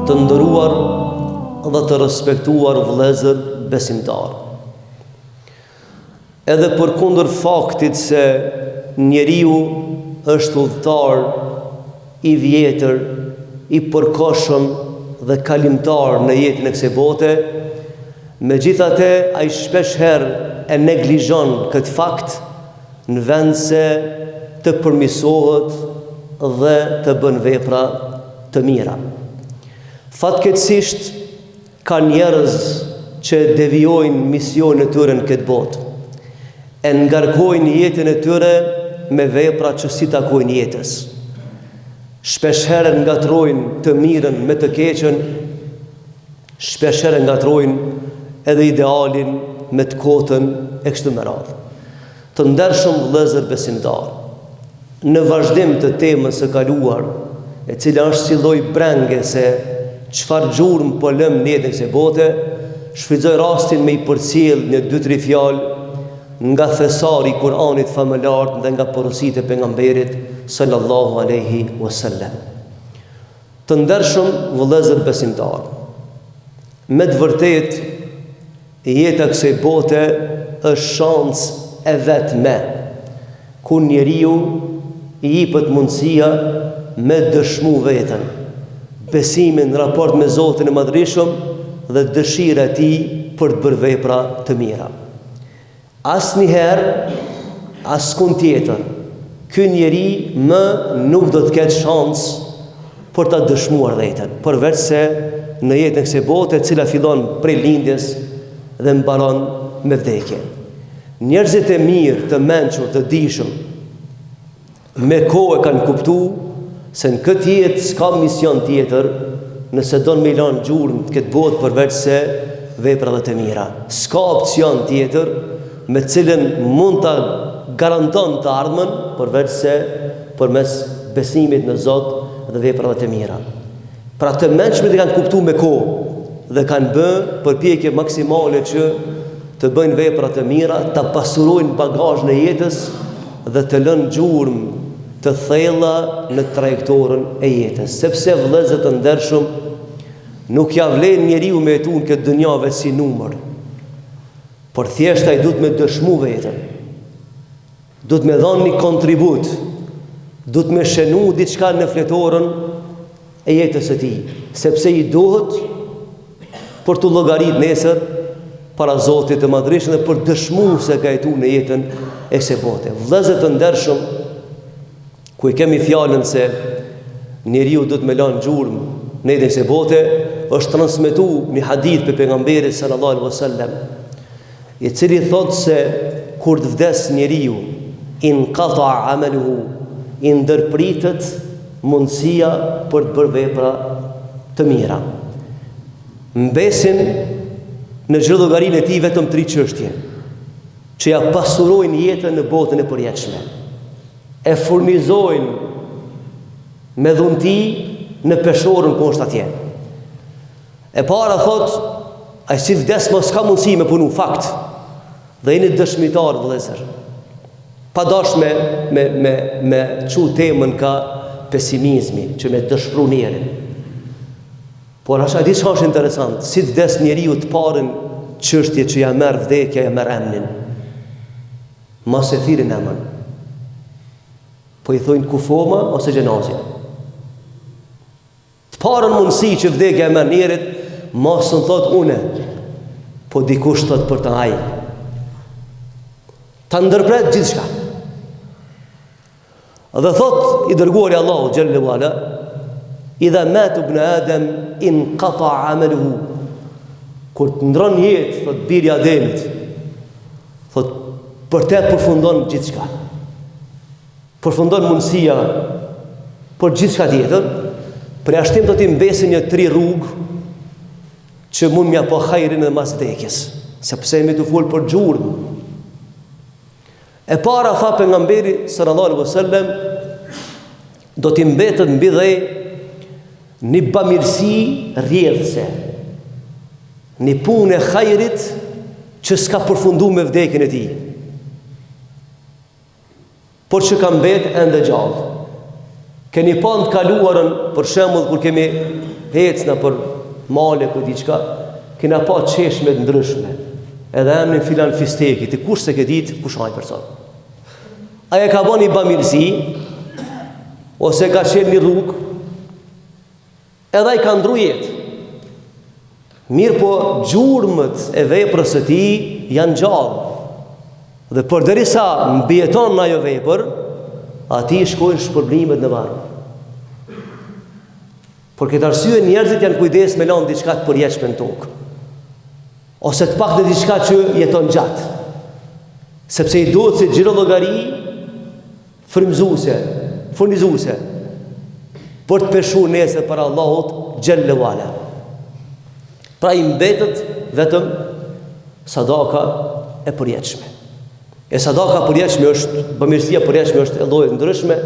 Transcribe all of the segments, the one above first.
Të nderuar dhe të respektuar vëllezër besimtar. Edhe përkundër faktit se njeriu është udhëtar i vjetër, i përkohshëm dhe kalimtar në jetën e kësaj bote, megjithatë ai shpesh herë e neglizhon këtë fakt në vend se të përmirësohet dhe të bën vepra të mira. Fatkeqësisht ka njerëz që devijojnë misionin e tyre në këtë botë, e ngarkojnë jetën e tyre me vepra që si takojnë jetës. Shpeshherë ngatrojnë të mirën me të keqen, shpeshherë ngatrojnë edhe idealin me të kotën e kështu me radhë. Të ndershëm vëllezër besimtar, në vazhdim të temës së kaluar, e cila është si lloj brenge se çfarë gjurmë po lëm në jetën e kësaj bote, shfrytëzoj rastin me i përcjell një 2-3 fjalë nga thesari i Kur'anit famëlar dhe nga porositë e pejgamberit sallallahu alaihi wasallam. Të ndershëm vëllezër besimtar, me të vërtetë jeta e kësaj bote është shans e vetme ku njeriu i jepet mundësia me dëshmu veten, besimin në raport me Zotin e Madhërisëm dhe dëshira e tij për të bërë vepra të mira. Asnjëherë, askund tjetër, ky njeri më nuk do të ketë shans për ta dëshmuar veten, përveç se në jetën e kësaj bote, e cila fillon prej lindjes dhe mbaron me vdekje. Njerëzit e mirë, të mençur, të dijshëm, me kohë kanë kuptuar se në këtë jetë s'ka mision tjetër nëse do në me lanë gjurmë të këtë botë përveç se vepra dhe të mira. S'ka opcion tjetër me cilën mund të garanton të ardhmen përveç se përmes besimit në Zot dhe vepra dhe të mira. Pra të mençmit e kanë kuptu me kohë dhe kanë bërë përpjekje maksimale që të bëjnë vepra të mira, të pasurojnë bagazhin e jetës dhe të lënë gjurmë të thella në trajektorën e jetës, sepse vëllezër të ndershëm, nuk ja vlen njeriu me jetu në këtë dynjave si numër, por thjesht ai duhet me dëshmu veten, duhet me dhënë një kontribut, duhet me shënu diçka në fletorën e jetës së tij, sepse i duhet për të llogarit nesër para Zotit të Madhërisëm dhe për dëshmu se ka jetuar në jetën e kësaj bote. Vëllezër të ndershëm, ku i kemi fjalën se njeriu do të me lanë gjurmë në jetën e kësaj bote, është transmetuar një hadith për pejgamberin sallallahu alaihi wasallam, i cili thotë se kur të vdes njeriu, inqata amaluhu, i ndërpritet mundësia për të bërë vepra të mira. Mbesin në çdo llogarinë e tij vetëm 3 çështje që ja pasurojnë jetën në botën e përjetshme, e furnizojnë me dhunti në peshorën ku është atje. E para thot, ai si vdes mos ka mundësi me punu, fakt. Dhe jeni dëshmitar vëllezër. Pa dash me çu temën ka pesimizmi, që me dëshpëru njerin. Por është di çfarë është interesant, si vdes njeriu të parën çështje që ja merr vdekja, ja merr emnin. Mos e thirrin emrin. Po i thojnë kufoma ose gjenazja. Të parën mundësi që vdekja e merr njerit, mos në thot une, po dikush thot për të aj. Ta ndërpret gjithçka. Dhe thot i dërguari Allahu xhallahu ala, idha matu ibn Adam inqata amaluhu. Kur të ndron jetë, thot biri Ademit, thot për te përfundon gjithçka. Përfundon mundësia për gjithçka tjetër, për jashtim do t'i mbesin një 3 rrugë që mund mja po hajrin dhe mas vdekjes, sepse jemi të folë për gjurmë. E para tha pejgamberi sallallahu alaihi wasallam, do t'i mbetet mbi dhe një bamirësi rrjedhse, një punë e hajrit që s'ka përfundu me vdekjen e tij, por që ka mbet ende gjallë. Keni pa në të kaluarën, për shembull kur kemi hecna për male për diçka, kena pa qeshme të ndryshme. Edhe emrin filan fisteki, ti kush se ke ditë, kush ai person. Aja ka bën një bamirësi, ose ka qenë një rrugë, edhe ai ka ndru jetë. Mirë po gjurmët e veprës së tij janë gjallë. Dhe përderisa mbijeton në ajo vepër, ati shkojnë shpërblimet në varë. Por këtë arsye njerëzit janë kujdes me lanë diçka të përjetshme në tokë, ose të pak në diçka që jeton gjatë, sepse i duhet si gjiro llogari frymëzuese, furnizuese, për të peshuar nesër para Allahut xhelle wala. Pra i mbetet vetëm sadaka e përjetshme. E sadaka përjetshme është, bamirësia përjetshme është e lloje ndryshme,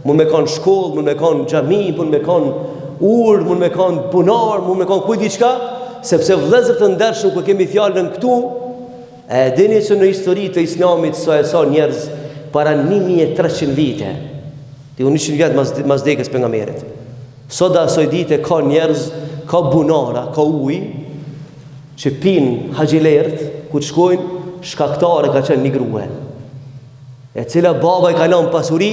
mund me kanë shkollë, mund me kanë xhami, mund me kanë urë, mund me kanë punar, mund me kanë kujt diçka, sepse vëllezër të ndershëm ku kemi fjalën këtu, e dini se në histori të Islamit sa njerëz para 1300 vite, ti 100 vjet mas dekës pejgamberit. Sot asoj dite ka njerëz, ka bunara, ka ujë që pinë haxhilert, ku të shkojnë shkaktare ka qenë një grue, e cila baba i ka lënë pasuri,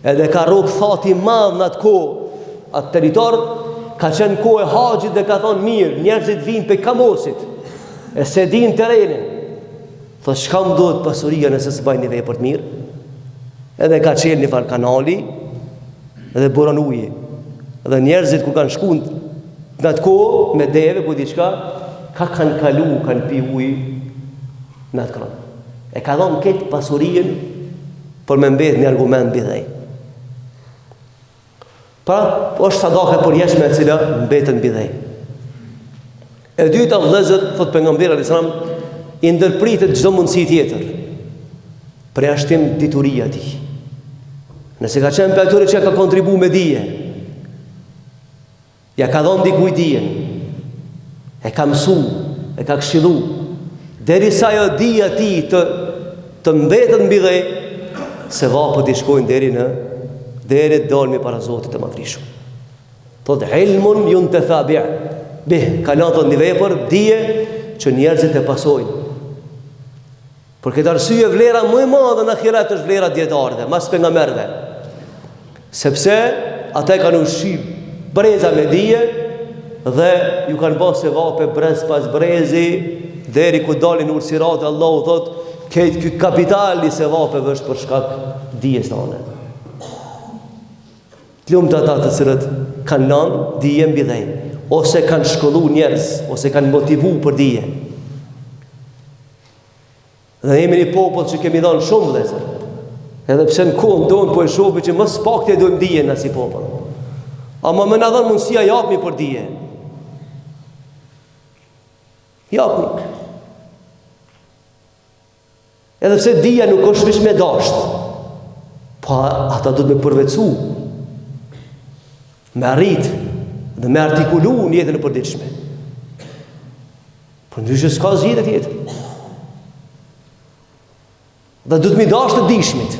edhe ka rrugë thati madh në atë kohë, atë territor, ka qenë kohë e haxhit dhe ka thonë mirë, njerëzit vinë pe kamosit, e se din terrenin, thotë çka më duhet pasuria nëse s'baj një vepër të mirë, edhe ka qenë një farë kanali, edhe buron ujë, edhe njerëzit ku kanë shkuar në atë kohë me deve ku diçka, ka kanë kalu, kanë pi ujë në atë kran. E ka dhënë këtë pasurinë për me mbet një argument bidhej. Pra, është sadaka përjetshme e cila mbetën bidhej. E dyta vëllezër, thot pejgamberi alayhis salam, i ndërpritet çdo mundësi tjetër për jashtim dituria e tij. Nëse ka qenë për atyre që ka kontribuar me dije, ja ka dhënë dikujt dijen, e ka mësu, e ka këshillu, derisa ajo dija ti të mbetet mbi dhe, se vapët i shkojnë deri dalmi para Zotit të Madhrishëm. Thot ilmun yuntafa bih, ka lënë një vepër dije që njerëzit e pasojnë. Për këtë arsye vlera më e madhe në ahiret është vlera dietarëve, mas pejgamberëve. Sepse ata kanë ushqim breza me dije dhe ju kanë bërë se vape brez pas brezi, deri ku dalin ursirat, Allahu thot, këtë ky kapitali se vapeve është për shkak dijes tone. Të lumtë ata të cilët kanë lënë dije mbi dhe, ose kanë shkolluar njerëz, ose kanë motivuar për dije. Dhe jemi një popull që kemi dhënë shumë vëllezër. Edhe pse në kohën tonë po e shohim që më së pakti e dojmë dije në si popull. Ama më na dhënë mundësia japni për dije. Japni. Edhe pse dija nuk është vetëm me dasht, po ata do të me përvecu, me arrit dhe me artikulu në jetën e përditshme. Por ndryshe s'ka zgjidhje tjetër. Dhe do të mi dash të dishmit.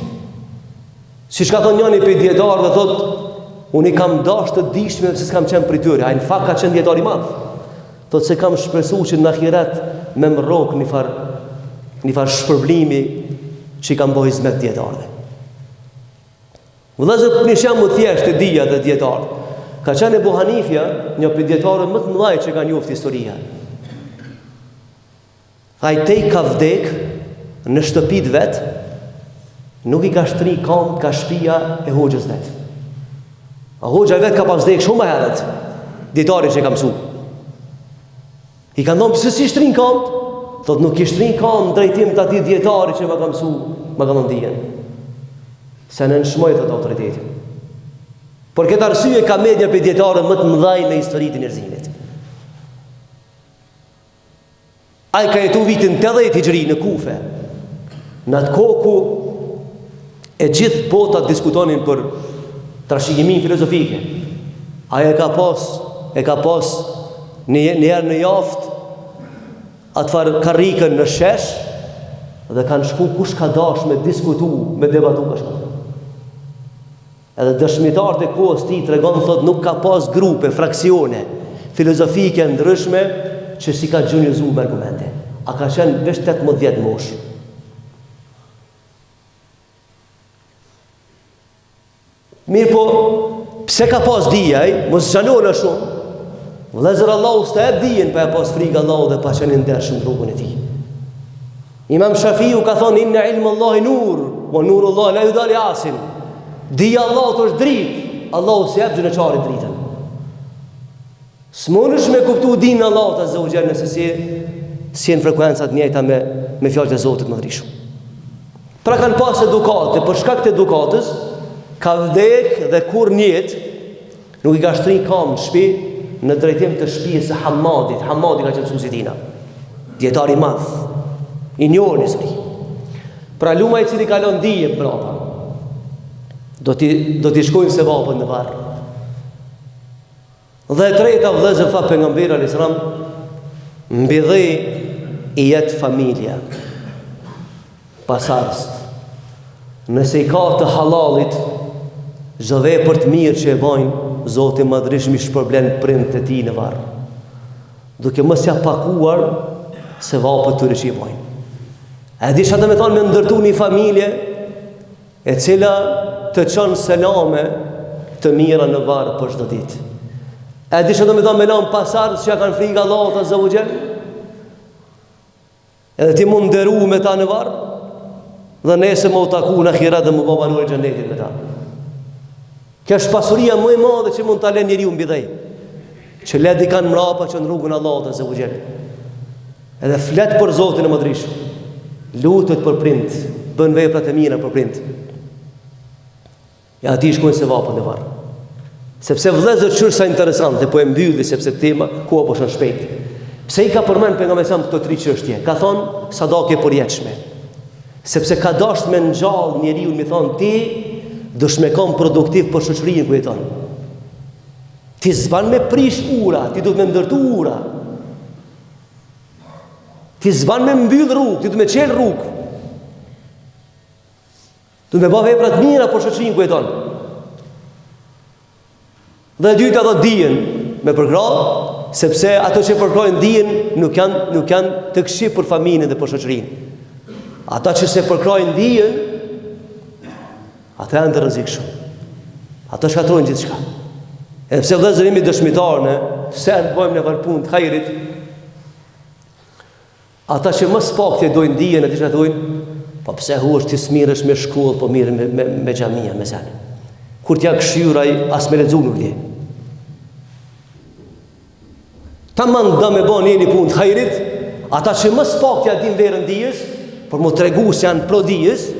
Siç ka thonë njëri prej dietarëve, thotë, unë i kam dash të dishmit se s'kam qenë prej tyre. Ai në fakt ka qenë dietar i madh. Thotë se kam shpresuar që në ahiret me më rrok një farë shpërblimi që i kam bëjë hizmet dietarëve. Vëllezër, një shembull thjesht të dija dhe dietarë. Ka qenë Ebu Hanifja, një prej dietarëve më të mëdhenj që ka njoft historia. Ai tej ka vdek në shtëpitë vet, nuk i ka shtri kam ka shtëpia e hoxhës vet. A hoxha vet ka pas vdek shumë më herët, dietari që ka mësuar. I ka thonë pse si shtrin kam? Thot nuk i shtrin kam drejtim të atij dietari që më ka mësuar, më ka dhënë dijen. Se në nëshmoj thot autoritetin. Por këtë arsye ka media për dietarë më të mëdhaj në historitë e njerëzimit. Ai ka jetu vitin 80 hijri në Kufe. Në atë kohë ku e gjithë bota diskutonin për trashëgiminë filozofike. Ai e ka pas një herë në javë atë farë karrikën në shesh dhe kanë shku kush ka dash me diskutu, me debatu ka shku. Edhe dëshmitarët e kohës ti tregon, thot, nuk ka pas grupe, fraksione filozofike ndryshme që si ka gjunjëzu me argumente. A ka qenë vesh 18 mosh. Mirë po, pse ka pas dijaj, mos zhanona shumë. Vëllezër, Allahu s'ta jep dijen pa e pas frikë Allahu dhe pa qenë ndershëm rrugën e tij. Imam Shafiu ka thonë inna ilma Allahi nur, wa nuru Allah la yudali asin. Dija Allahut është dritë, Allahu s'jep gjunëqarit dritën. S'munësh me kuptu dinë Allahut azza wa jalla nëse si në frekuencat njëjta me fjalët e Zotit mëdhërisht. Pra kanë pas edukate, për shkak të edukatës ka vdek dhe kur njët nuk i ka shtrin kam në shpi në drejtim të shtëpisë së Hamadit. Hamadi ka qenë mësuesi tina, dietar i madh, i njohur i zëri. Pra luma i cili kalon dije brapa, do t'i shkojnë se vapën në varr. Dhe e treta, vëllezër, tha pejgamberi alayhis salam, mbi dhe i jetë familja. Pasardhës. Nëse i ka të halalit, çdo vepër të mirë që e bajnë, Zoti madhërisht mi shpërblen prindët e tij në varr, duke mos ja pakuar se vapët tyre që i bajnë. A di çfarë do të thonë me ndërtu një familje e cila të çon selame të mira në varr për çdo ditë? A di çfarë do të thonë me lan pasardhës që ja kanë frikë Allahut azza wa jall? Edhe ti mund nderu me ta në varr dhe nesër më u taku në ahiret dhe më babanuar xhenetit me ta. Kjo është pasuria më e madhe që mund ta lënë njeriu mbi dhej, që le di kanë mrapa që në rrugën e Allahut azza wa jall. Edhe flet për Zotin e Madhërisht, lutet për prind, bën veprat e mira për prind. Ja ti shkojnë se vapën e varr. Sepse vëllezër, çështë sa interesante, po e mbylli sepse tema ku apo shon shpejt. Pse i ka përmend pejgamberi sa këto 3 çështje? Ka thonë sadake përjetshme. Sepse ka dashur me ngjall njeriu, mi thon ti dush me kom produktiv për shoqërinë ku jeton. Ti s'ban me prish ura, ti duhet me ndërtu ura. Ti s'ban me mbyll rrugë, ti duhet me çel rrugë. Duhet me bëj vepra të mira për shoqërinë ku jeton. Dhe e dyta do dijen me përkrah, sepse ato që përkrojnë dijen nuk janë të këqij për familjen dhe për shoqërinë. Ata që se përkrojnë dijen, ata janë të rrezikshëm. Ata shkatrojnë gjithçka. Edhe pse vëllezër jemi dëshmitarë, se të bëjmë në varpunë të hajrit, ata që më spakti dojnë dijen e të shkatrojnë, po pse huash ti smirësh me shkollë, po mirë me xhamia, me sen. Kur t'ja këshyraj, as me lexu nuk di. Tamam do me bën një punë të hajrit, ata që më spakti ja din verën dijes, por mu tregu se janë pro dijes,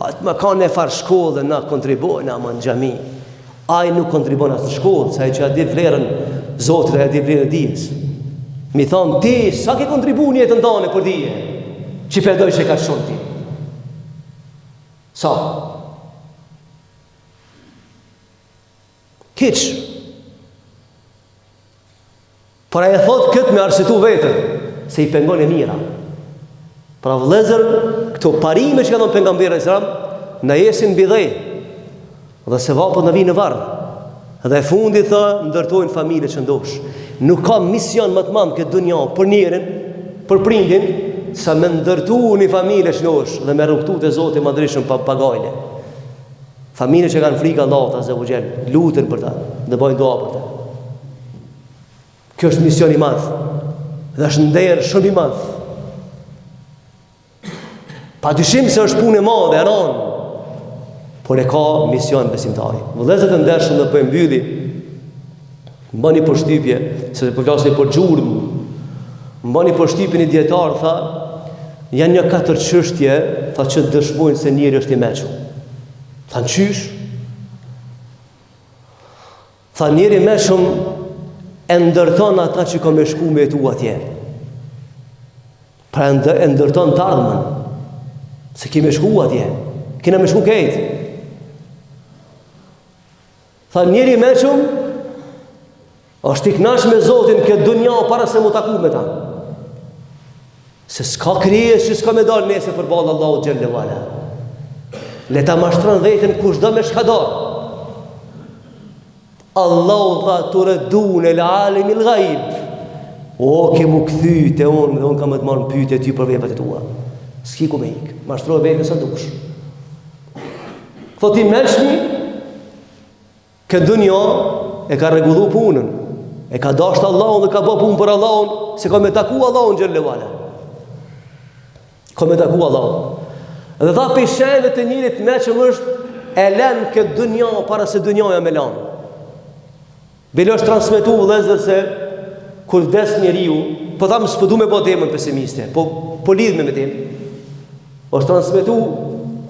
më kanë e farë shkollë dhe na kontribojnë ama në xhami. Ai nuk kontribon as në shkollë, sa ai që a di vlerën Zotit dhe a di vlerën e dijes. Mi thonë, ti, sa ke kontribu një jetën tënde për dije? Që pedoj që ka shumë ti? Sa? Kiç. Por ai e thot këtë me arsitu vetën, se i pengon e mira. Pra vëllezër, këto parime që ka thonë pejgamberi sallallahu alajhi wasallam, na jesin mbi dhej, dhe se vapët në vinë në varr. Dhe e fundit thë, ndërtojnë familje që ndosh. Nuk ka mision më të madh këtë dunjë për njerin, për prindin, sa me ndërtu një familje që ndosh dhe me rrugtu të Zotit madhërisht pa pagajle. Familje që kanë frikë Allahut azza wa jall, luten për ta, dhe bëjnë dua për ta. Kjo është mision i madh. Dhe është nder shumë i madh. Pa dyshim se është punë e madhe, e rëndë, por e ka mision besimtari. Vëllezër të ndershëm, dhe po e mbylli, mbani përshtypje, se po flasni për gjurmë, mbani përshtypjen i dietar, tha, janë një 4 çështje, tha, që dëshmojnë se njeri është i mëshëm. Tha, qysh? Tha, njeri i mëshëm e ndërton ata që ka me shku me jetu atje. Pra e ndërton të ardhmen, se kime shku atje, kina me shku kejtë. Tha, njeri i mëshëm është i kënaqur me Zotin këtë dunja para se mu taku me ta. Se s'ka krijes që s'ka me dalë nesër përballë Allahut xhallahu ala. Le ta mashtron veten kushdo me shkador. Allahu tha turadun el alim il ghaib. O ke mu këthy te unë dhe unë kam të marrë në pyetje ty për veprat e tua. S'ki ku me ik, mashtroj vetën sa dush. Thot i mëshmi, këtë dunja e ka rregullu punën, e ka dashur Allahun dhe ka bë punë për Allahun, se ka me taku Allahun xhallahu ala. Ka me taku Allahun. Dhe tha për shenjave të njerit mëshëm është e lën këtë dunja para se dunjaja me lan. Bile është transmetu vëllezër se kur vdes njeriu, po tham s'po du me bë temën pesimiste, po lidh me temën. Është transmetu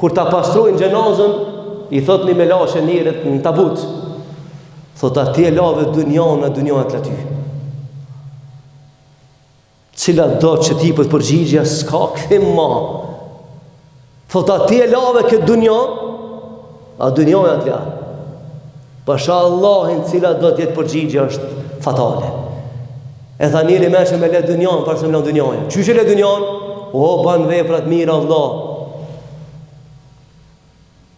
kur ta pastrojnë xhenazën, i thot një melashe njerët në tabut, thot atje lave dunjan në dunjan të aty. Cila do që ti për përgjigja s'ka këthim ma. Thot atje lave këtë dunjan, a dunjan e atja. Pasha Allahin cila do t'jetë përgjigja është fatale. E tha njëri me që me le dunjan, parë se me le dunjan. Qyshe le dunjan? O, ban veprat mira Allah.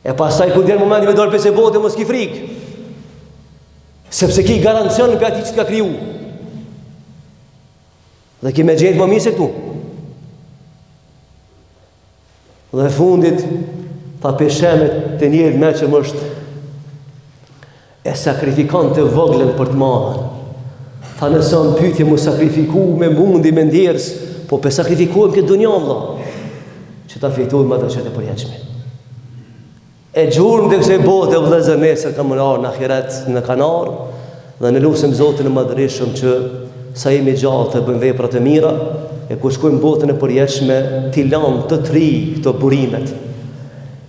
E pasaj ku djerë momenti me dorë pëse bote, mos ki frikë. Sepse ki garancion për ati që t'ka kriju. Dhe ki me gjetë më mirë se këtu. Dhe fundit, tha peshemet të njërë me që më është e sakrifikant të voglen për të madhen. Tha nëse në pyetje mu sakrifiku me mundi, me ndjerës, po pe sakrifikuem këtë dunjan, Allah, që ta fitojmë më të qëtë e përjeqme. E gjurëm dhe këse bote vëllezër nesër ka mënar në ahiret në kanar, dhe në lusëm Zotin e madhërishëm që sa jemi gjallë të bëjmë veprat e mira, e ku shkojmë botën e përjeqme, t'i lamë të tri këto burimet,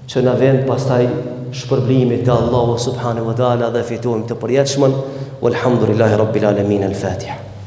që në vend pastaj shpërblimit të Allahu subhanahu wa ta'ala dhe fitojmë të përjeqmen. Walhamdulillahi rabbil alamin. Al-Fatiha.